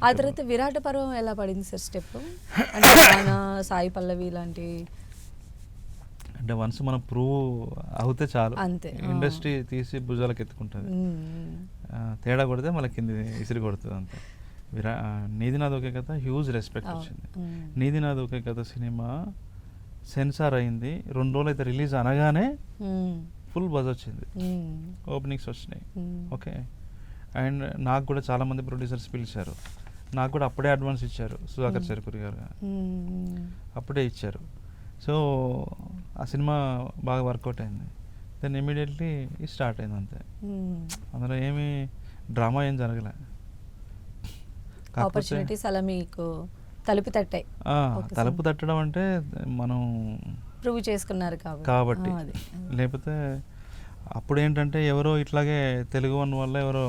ఆ తర్వాత విరాట పర్వం ఎలా పడింది సార్ స్టెప్? అంటే మన సాయి పల్లవి లాంటి అంటే వన్స్ మనం ప్రూవ్ అవుతే చాలు, అంతే. ఇండస్ట్రీ తీసి భుజాలకు ఎత్తుకుంటుంది. తేడా కొడితే మళ్ళీ కింది ఇసిరి కొడుతుంది అంతే. నీది నాది ఒకే కథ హ్యూజ్ రెస్పెక్ట్ వచ్చింది. నీది నాది ఒకే కథ సినిమా సెన్సార్ అయింది, 2 రోజులు అయితే రిలీజ్ అనగానే ఫుల్ బజ్ వచ్చింది, ఓపెనింగ్స్ వచ్చినాయి. ఓకే, అండ్ నాకు కూడా చాలామంది ప్రొడ్యూసర్స్ పిలిచారు, నాకు కూడా అప్పుడే అడ్వాన్స్ ఇచ్చారు. సుధాకర్ చెరుకూరి గారు అప్పుడే ఇచ్చారు. సో ఆ సినిమా బాగా వర్కౌట్ అయింది. దెన్ ఇమీడియట్లీ స్టార్ట్ అయింది అంతే. అందులో ఏమీ డ్రామా ఏం జరగలే. ఆపర్చునిటీస్ అలా మీకు తలుపు తట్టాయి. తలుపు తట్టడం అంటే మనం ప్రూవ్ చేసుకున్నారు కాబట్టి. లేకపోతే అప్పుడు ఏంటంటే ఎవరో ఇట్లాగే తెలుగు వన్ వల్ల ఎవరో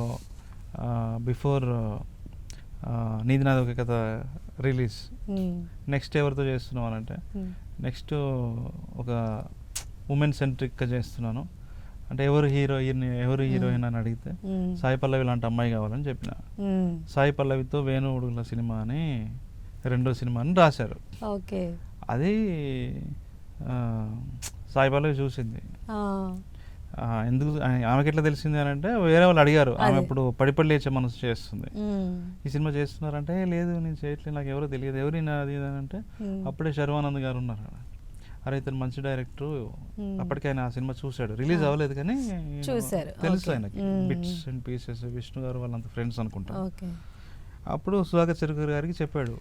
బిఫోర్ నీది నాది ఒకే కథ రిలీజ్ నెక్స్ట్ ఎవరితో చేస్తున్నాం అని అంటే, నెక్స్ట్ ఒక ఉమెన్ సెంట్రిక్గా చేస్తున్నాను అంటే ఎవరు హీరోయిన్ అని అడిగితే సాయి పల్లవి లాంటి అమ్మాయి కావాలని చెప్పిన. సాయి పల్లవితో వేణు ఉడుగుల సినిమా అని 2వ సినిమా అని రాశారు. అది సాయి పల్లవి చూసింది. ఎందుకు ఆమెకి ఎట్లా తెలిసింది అని అంటే, వేరే వాళ్ళు అడిగారు, ఆమె ఇప్పుడు పడిపడి లేచే మనసు చేస్తుంది, ఈ సినిమా చేస్తున్నారంటే లేదు నేను చేయట్లేదు, నాకు ఎవరో తెలియదు, ఎవరైనా అది అని అంటే అప్పుడే శర్వానంద్ గారు ఉన్నారు అక్కడ. అరే ఇతను మంచి డైరెక్టర్, అప్పటికి ఆయన ఆ సినిమా చూశాడు, రిలీజ్ అవ్వలేదు కానీ తెలుసు ఆయనకి బిట్స్ అండ్ పీసెస్. విష్ణు గారు వాళ్ళంతా ఫ్రెండ్స్ అనుకుంటారు. అప్పుడు సుధాకర్ చెరుకూరి గారికి చెప్పాడు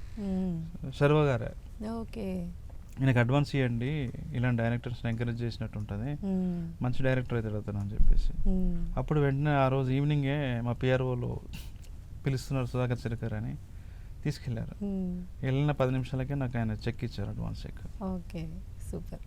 శర్వ గారే, ఈయనకు అడ్వాన్స్ ఇవ్వండి, ఇలాంటి డైరెక్టర్స్ని ఎంకరేజ్ చేసినట్టు ఉంటుంది, మంచి డైరెక్టర్ అయితే అతను అని చెప్పేసి. అప్పుడు వెంటనే ఆ రోజు ఈవినింగే మా పిఆర్ఓలో పిలుస్తున్నారు సుధాకర్ చెరుకూరి అని, తీసుకెళ్లారు. వెళ్ళిన 10 నిమిషాలకే నాకు ఆయన చెక్ ఇచ్చారు, అడ్వాన్స్ చెక్. సూపర్.